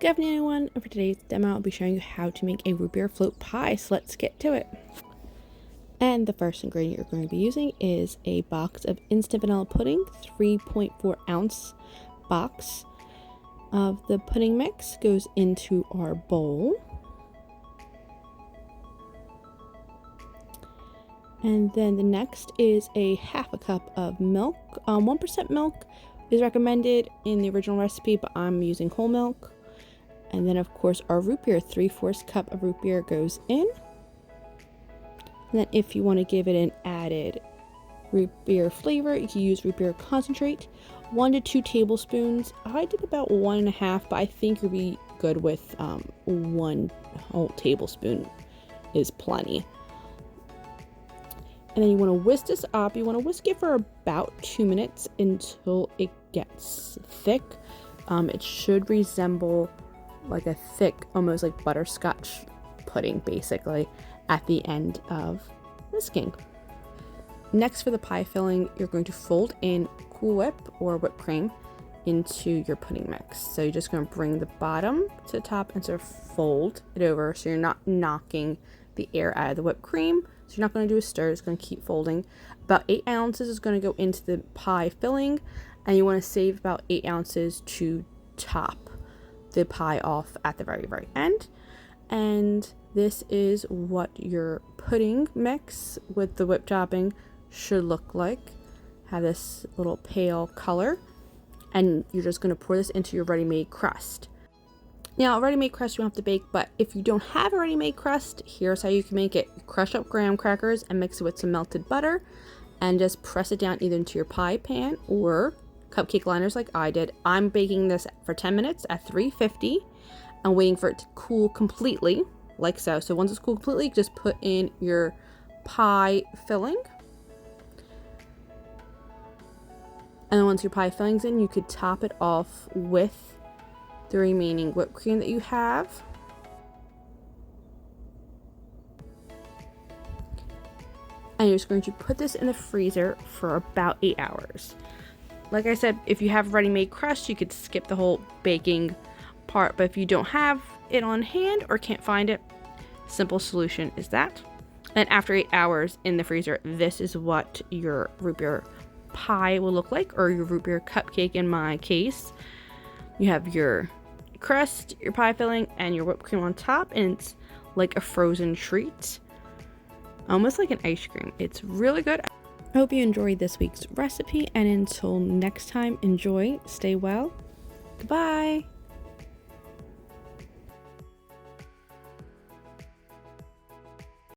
Good afternoon, everyone, and for today's demo I'll be showing you how to make a root beer float pie, so let's get to it. And the first ingredient you're going to be using is a box of instant vanilla pudding. 3.4 ounce box of the pudding mix goes into our bowl. And then the next is a half a cup of milk. 1% milk is recommended in the original recipe, but I'm using whole milk. And then, of course, our root beer, 3/4 cup of root beer goes in. And then if you want to give it an added root beer flavor, you can use root beer concentrate. 1 to 2 tablespoons. I did about 1.5, but I think you'll be good with 1 whole tablespoon is plenty. And then you want to whisk this up. You want to whisk it for about 2 minutes until it gets thick. It should resemble like a thick, almost like butterscotch pudding, basically, at the end of whisking. Next, for the pie filling, you're going to fold in Cool Whip or whipped cream into your pudding mix. So you're just going to bring the bottom to the top and sort of fold it over so you're not knocking the air out of the whipped cream. So you're not going to do a stir, it's going to keep folding. About 8 ounces is going to go into the pie filling, and you want to save about 8 ounces to top the pie off at the very, very end. And this is what your pudding mix with the whipped topping should look like. Have this little pale color, and you're just going to pour this into your ready-made crust. Now, a ready-made crust you don't have to bake, but if you don't have a ready-made crust, here's how you can make it. Crush up graham crackers and mix it with some melted butter, and just press it down either into your pie pan or cupcake liners like I did. I'm baking this for 10 minutes at 350 and waiting for it to cool completely, like so. So once it's cooled completely, just put in your pie filling. And then once your pie filling's in, you could top it off with the remaining whipped cream that you have. And you're just going to put this in the freezer for about 8 hours. Like I said, if you have ready-made crust, you could skip the whole baking part, but if you don't have it on hand or can't find it, simple solution is that. And after 8 hours in the freezer, this is what your root beer pie will look like, or your root beer cupcake in my case. You have your crust, your pie filling, and your whipped cream on top, and it's like a frozen treat, almost like an ice cream. It's really good. I hope you enjoyed this week's recipe, and until next time, enjoy, stay well, goodbye.